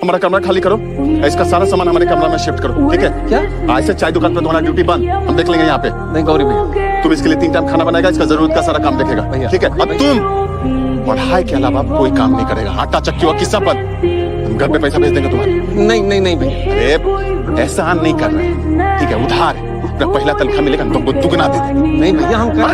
हमारा कमरा खाली करो, इसका सारा सामान हमारे कमरा में शिफ्ट करो, ठीक है? क्या? आज से चाय दुकान पे तुम्हारा ड्यूटी बंद, हम देख लेंगे यहाँ पे। नहीं गौरी भैया, तुम इसके लिए 3 टाइम खाना बनाएगा, इसका जरूरत का सारा काम देखेगा, भैया। ठीक है? और तुम पढ़ाई के अलावा कोई काम नहीं करेगा, आटा चक्की और किस्सा पर हम घर पे पैसा भेज देंगे तुम्हारे। नहीं भैया। अरे एहसान नहीं कर रहे, ठीक है? उधार अपना पहला तनख्वाह मिलेगा तुमको दुगना दे देंगे। नहीं भैया, हम कर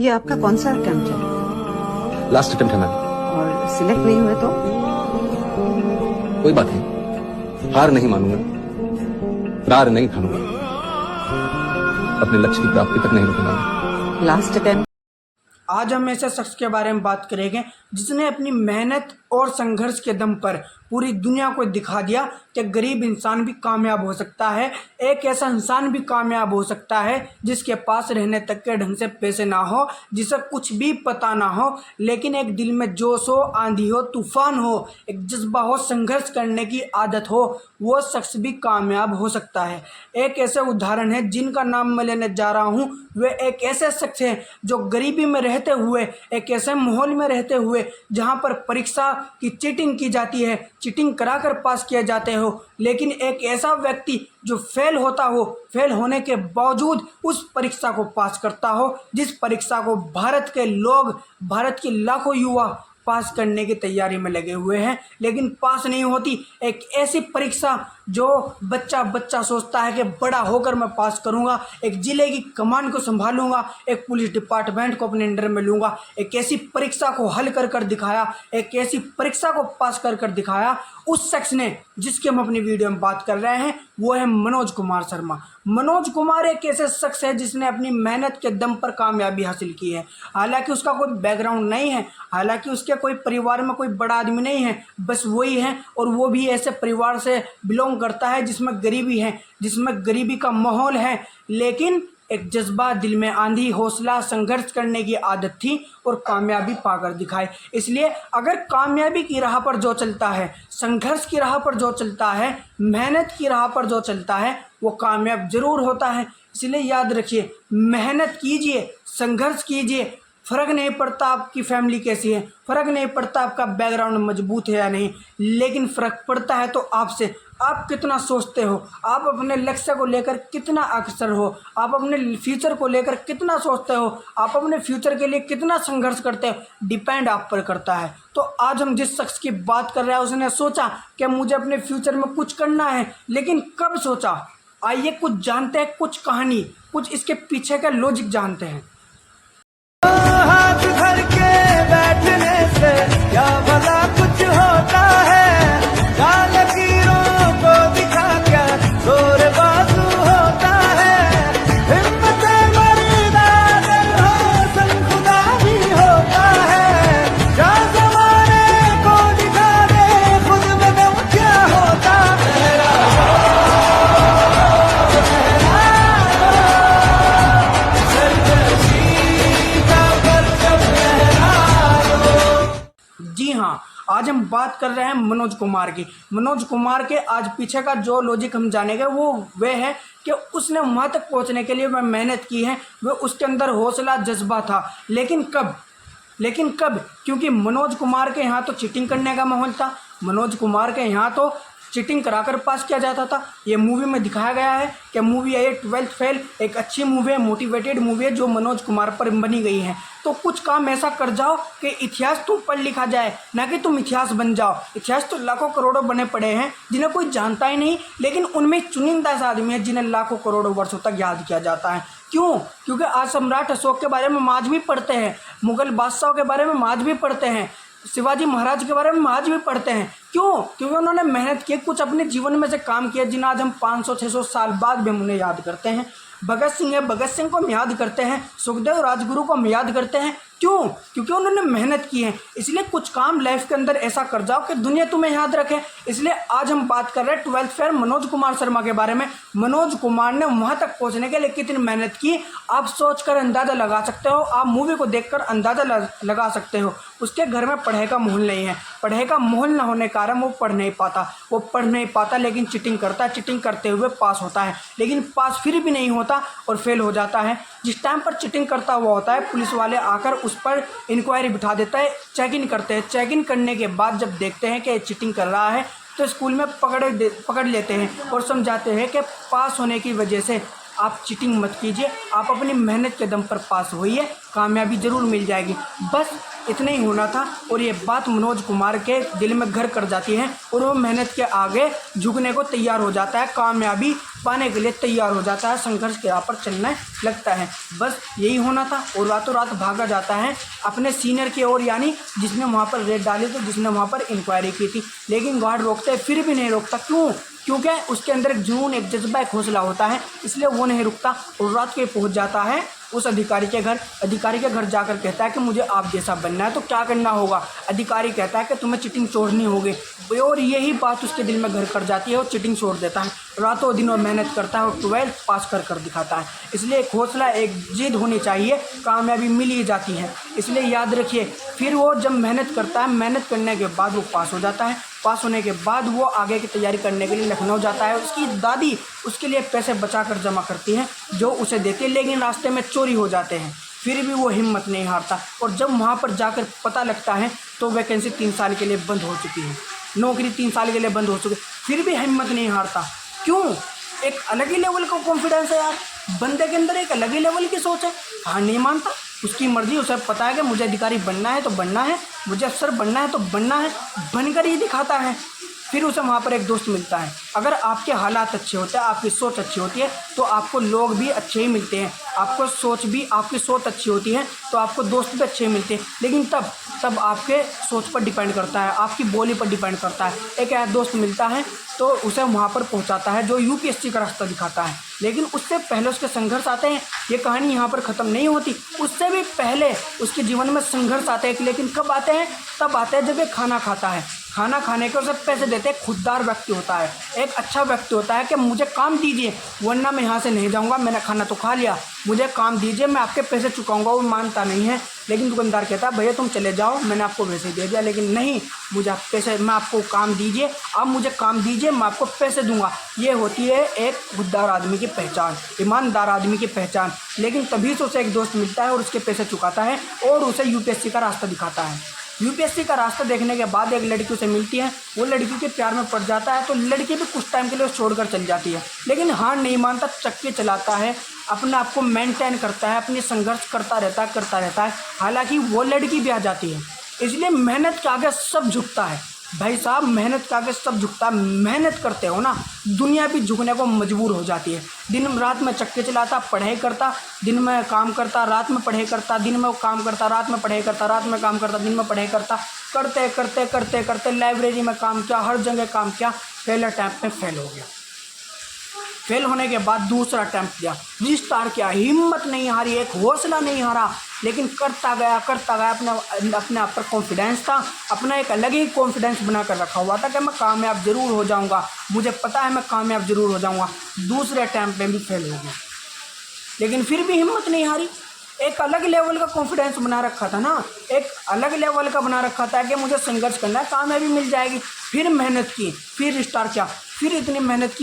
ये आपका कौन सा अटेम्प्ट है लास्ट अटेम्प्ट है मैम। और सिलेक्ट नहीं हुए तो? कोई बात नहीं, हार नहीं मानूंगा, रार नहीं ठानूंगा, अपने लक्ष्य की प्राप्ति तक नहीं रुकूंगा। Last attempt. आज हम ऐसे शख्स के बारे में बात करेंगे जिसने अपनी मेहनत और संघर्ष के दम पर पूरी दुनिया को दिखा दिया कि गरीब इंसान भी कामयाब हो सकता है। एक ऐसा इंसान भी कामयाब हो सकता है जिसके पास रहने तक के ढंग से पैसे ना हो, जिसे कुछ भी पता ना हो, लेकिन एक दिल में जोश हो, आंधी हो, तूफान हो, एक जज्बा हो, संघर्ष करने की आदत हो, वो शख्स भी कामयाब हो सकता है। एक ऐसे उदाहरण है जिनका नाम मैं लेने जा रहा हूँ। वे एक ऐसे शख्स हैं जो गरीबी में रहते हुए, एक ऐसे माहौल में रहते हुए जहाँ पर परीक्षा की चीटिंग की जाती है, चीटिंग कराकर पास किए जाते हो, लेकिन एक ऐसा व्यक्ति जो फेल होता हो, फेल होने के बावजूद उस परीक्षा को पास करता हो, जिस परीक्षा को भारत के लोग, भारत के लाखों युवा पास करने की तैयारी में लगे हुए हैं, लेकिन पास नहीं होती। एक ऐसी परीक्षा जो बच्चा सोचता है कि बड़ा होकर मैं पास करूंगा, एक जिले की कमान को संभालूंगा, एक पुलिस डिपार्टमेंट को अपने अंडर में लूंगा। एक ऐसी परीक्षा को हल कर दिखाया, एक ऐसी परीक्षा को पास कर दिखाया उस शख्स ने, जिसकी हम अपनी वीडियो में बात कर रहे हैं, वो है मनोज कुमार शर्मा। मनोज कुमार एक ऐसे शख्स है जिसने अपनी मेहनत के दम पर कामयाबी हासिल की है। हालांकि उसका कोई बैकग्राउंड नहीं है, हालांकि उसके कोई परिवार में कोई बड़ा आदमी नहीं है, बस वही है, और वो भी ऐसे परिवार से बिलोंग करता है जिसमें गरीबी है, जिसमें गरीबी का माहौल है, लेकिन एक जज्बा, दिल में आंधी, हौसला, संघर्ष करने की आदत थी और कामयाबी पाकर दिखाए। इसलिए अगर कामयाबी की राह पर जो चलता है, संघर्ष की राह पर जो चलता है, मेहनत की राह पर जो चलता है, वो कामयाब जरूर होता है। इसलिए याद रखिए, मेहनत कीजिए, संघर्ष कीजिए। फ़र्क नहीं पड़ता आपकी फैमिली कैसी है, फ़र्क नहीं पड़ता आपका बैकग्राउंड मजबूत है या नहीं, लेकिन फ़र्क पड़ता है तो आपसे, आप कितना सोचते हो, आप अपने लक्ष्य को लेकर कितना अग्रसर हो, आप अपने फ्यूचर को लेकर कितना सोचते हो, आप अपने फ्यूचर के लिए कितना संघर्ष करते हो, डिपेंड आप पर करता है। तो आज हम जिस शख्स की बात कर रहे हैं, उसने सोचा कि मुझे अपने फ्यूचर में कुछ करना है, लेकिन कब सोचा? आइए कुछ जानते हैं, कुछ कहानी, कुछ इसके पीछे का लॉजिक जानते हैं। हाथ धर के बैठने से क्या भला कुछ होता है, क्या लकीरों को दिखा क्या जोर बाजू होता है, हिम्मत मर्दा अगर हो संग खुदा भी होता है, क्या ज़माने को दिखा दे खुद में दम क्या होता है। जी हाँ, आज हम बात कर रहे हैं मनोज कुमार की। मनोज कुमार के आज पीछे का जो लॉजिक हम जानेंगे वो है कि उसने वहाँ तक पहुँचने के लिए वह मेहनत की है, वह उसके अंदर हौसला, जज्बा था, लेकिन कब? क्योंकि मनोज कुमार के यहाँ तो चीटिंग करने का माहौल था, मनोज कुमार के यहाँ तो चीटिंग कराकर पास किया जाता था। ये मूवी में दिखाया गया है कि मूवी है 12th फेल, एक अच्छी मूवी है, मोटिवेटेड मूवी है जो मनोज कुमार पर बनी गई है। तो कुछ काम ऐसा कर जाओ कि इतिहास तुम पढ़ लिखा जाए, ना कि तुम इतिहास बन जाओ। इतिहास तो लाखों करोड़ों बने पड़े हैं जिन्हें कोई जानता ही नहीं, लेकिन उनमें चुनिंदा ऐसा आदमी है जिन्हें लाखों करोड़ों वर्षों तक याद किया जाता है। क्यों? क्योंकि आज सम्राट अशोक के बारे में हम आज भी पढ़ते हैं, मुगल बादशाहों के बारे में हम आज भी पढ़ते हैं, शिवाजी महाराज के बारे में हम आज भी पढ़ते हैं। क्यों? क्योंकि उन्होंने मेहनत की, कुछ अपने जीवन में से काम किया जिन्हें आज हम 500-600 साल बाद भी हम उन्हें याद करते हैं। भगत सिंह है, भगत सिंह को हम याद करते हैं, सुखदेव राजगुरु को हम याद करते हैं। क्यों? क्योंकि उन्होंने मेहनत की है। इसलिए कुछ काम लाइफ के अंदर ऐसा कर जाओ कि दुनिया तुम्हें याद रखे। इसलिए आज हम बात कर रहे हैं 12th फेल मनोज कुमार शर्मा के बारे में। मनोज कुमार ने वहां तक पहुंचने के लिए कितनी मेहनत की, आप सोचकर अंदाजा लगा सकते हो, आप मूवी को देखकर अंदाजा लगा सकते हो। उसके घर में पढ़ाई का माहौल नहीं है, पढ़ाई का माहौल न होने के कारण वो पढ़ नहीं पाता, लेकिन चीटिंग करता है, चीटिंग करते हुए पास होता है, लेकिन पास फिर भी नहीं होता और फेल हो जाता है। जिस टाइम पर चीटिंग करता हुआ होता है, पुलिस वाले आकर उस पर इंक्वायरी बिठा देता है, चेक इन करते हैं। चेक इन करने के बाद जब देखते हैं कि चीटिंग कर रहा है तो स्कूल में पकड़ लेते हैं और समझाते हैं कि पास होने की वजह से आप चीटिंग मत कीजिए, आप अपनी मेहनत के दम पर पास होइए, कामयाबी ज़रूर मिल जाएगी। बस इतना ही होना था और ये बात मनोज कुमार के दिल में घर कर जाती है और वो मेहनत के आगे झुकने को तैयार हो जाता है, कामयाबी पाने के लिए तैयार हो जाता है, संघर्ष के राह पर चलने लगता है। बस यही होना था और रातों रात भागा जाता है अपने सीनियर की ओर, यानी जिसने वहाँ पर रेड डाली थी, जिसने वहाँ पर इंक्वायरी की थी। लेकिन गार्ड रोकते फिर भी नहीं रोकता। क्यों? क्योंकि उसके अंदर एक जुनून, एक जज्बा, एक हौसला होता है, इसलिए वो नहीं रुकता और रात के पहुंच जाता है उस अधिकारी के घर। अधिकारी के घर जाकर कहता है कि मुझे आप जैसा बनना है तो क्या करना होगा। अधिकारी कहता है कि तुम्हें चीटिंग छोड़नी होगी और यही बात उसके दिल में घर कर जाती है और चीटिंग छोड़ देता है। रातों दिन वो मेहनत करता है और 12th पास कर दिखाता है। इसलिए एक हौसला, एक जिद होनी चाहिए, कामयाबी मिल ही जाती है। इसलिए याद रखिए, फिर वो जब मेहनत करता है, मेहनत करने के बाद वो पास हो जाता है। पास होने के बाद वो आगे की तैयारी करने के लिए लखनऊ जाता है। उसकी दादी उसके लिए पैसे बचा कर जमा करती हैं जो उसे देती है, लेकिन रास्ते में चोरी हो जाते हैं। फिर भी वो हिम्मत नहीं हारता और जब वहाँ पर जाकर पता लगता है तो वैकेंसी 3 साल के लिए बंद हो चुकी है, नौकरी 3 साल के लिए बंद हो चुकी है, फिर भी हिम्मत नहीं हारता। क्यों? एक अलग ही लेवल का कॉन्फिडेंस है यार, बंदे के अंदर एक अलग ही लेवल की सोच है। हार नहीं मानता, उसकी मर्जी, उसे पता है कि मुझे अधिकारी बनना है तो बनना है, मुझे अफसर बनना है तो बनना है, बनकर ही दिखाता है। फिर उसे वहाँ पर एक दोस्त मिलता है। अगर आपके हालात अच्छे होते हैं, आपकी सोच अच्छी होती है तो आपको लोग भी अच्छे ही मिलते हैं, आपकी सोच अच्छी होती है तो आपको दोस्त भी अच्छे मिलते हैं। लेकिन तब आपके सोच पर डिपेंड करता है, आपकी बोली पर डिपेंड करता है। एक ऐसा दोस्त मिलता है तो उसे वहाँ पर पहुँचाता है जो यूपीएससी का रास्ता दिखाता है, लेकिन उससे पहले उसके संघर्ष आते हैं। ये कहानी यहाँ पर ख़त्म नहीं होती, उससे भी पहले उसके जीवन में संघर्ष आते हैं। लेकिन कब आते हैं? तब आते हैं जब ये खाना खाता है। खाना खाने के उसे पैसे देते हैं। खुददार व्यक्ति होता है, एक अच्छा व्यक्ति होता है कि मुझे काम दीजिए वरना मैं यहाँ से नहीं जाऊँगा, मैंने खाना तो खा लिया, मुझे काम दीजिए, मैं आपके पैसे चुकाऊँगा। वो मानता नहीं है, लेकिन दुकानदार कहता है भैया तुम चले जाओ, मैंने आपको पैसे दे दिया, लेकिन नहीं, मुझे आप पैसे, मैं आपको काम दीजिए, आप मुझे काम दीजिए, मैं आपको पैसे दूंगा। ये होती है एक खुददार आदमी की पहचान, ईमानदार आदमी की पहचान। लेकिन तभी से उसे एक दोस्त मिलता है और उसके पैसे चुकाता है और उसे यूपीएससी का रास्ता दिखाता है। यूपीएससी का रास्ता देखने के बाद एक लड़की उसे मिलती है, वो लड़की के प्यार में पड़ जाता है तो लड़की भी कुछ टाइम के लिए छोड़कर चल जाती है, लेकिन हार नहीं मानता, चक्के चलाता है, अपने आप को मेंटेन करता है, अपनी संघर्ष करता रहता है। हालांकि वो लड़की भी आ जाती है। इसलिए मेहनत के आगे सब झुकता है भाई साहब, मेहनत के आगे सब झुकता है। मेहनत करते हो ना, दुनिया भी झुकने को मजबूर हो जाती है। दिन रात में चक्के चलाता, पढ़ाई करता, दिन में काम करता, रात में पढ़ाई करता, दिन में काम करता, रात में पढ़ाई करता, रात में काम करता, दिन में पढ़ाई करता, करते करते लाइब्रेरी में काम किया, हर जगह काम किया। पहले अटैम्प्ट में फेल हो गया। फेल होने के बाद दूसरा अटैम्प्ट दिया, रिस्टार्ट किया, हिम्मत नहीं हारी, एक हौसला नहीं हारा, लेकिन करता गया। अपने आप पर कॉन्फिडेंस था, अपना एक अलग ही कॉन्फिडेंस बना कर रखा हुआ था कि मैं कामयाब जरूर हो जाऊंगा, मुझे पता है मैं कामयाब जरूर हो जाऊंगा। दूसरे अटैम्प्ट में भी फेल हो गया, लेकिन फिर भी हिम्मत नहीं हारी। एक अलग लेवल का कॉन्फिडेंस बना रखा था ना, एक अलग लेवल का बना रखा था कि मुझे संघर्ष करना है, कामयाबी मिल जाएगी। फिर मेहनत की, फिर रिस्टार्ट किया, फिर इतनी मेहनत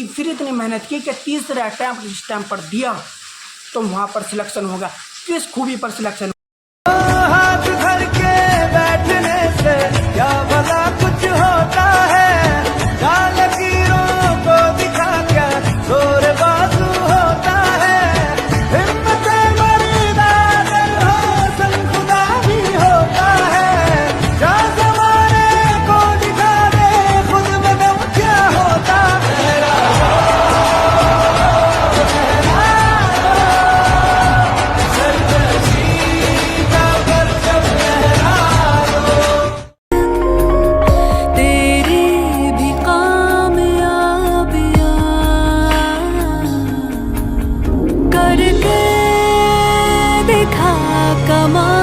की कि तीसरे अटैम्प्ट जिस टाइम पर दिया तो वहाँ पर सिलेक्शन होगा। किस खूबी पर सिलेक्शन? हाथ धर के बैठने से क्या भला कुछ होता है, जाल लकीरों को दिखा क्या जोर बाजू होता है। हिम्मत मर्दान हौसल खुदा भी होता है, जा ज़माने को दिखा दे खुद में दम क्या होता है। करके दिखा कमाल।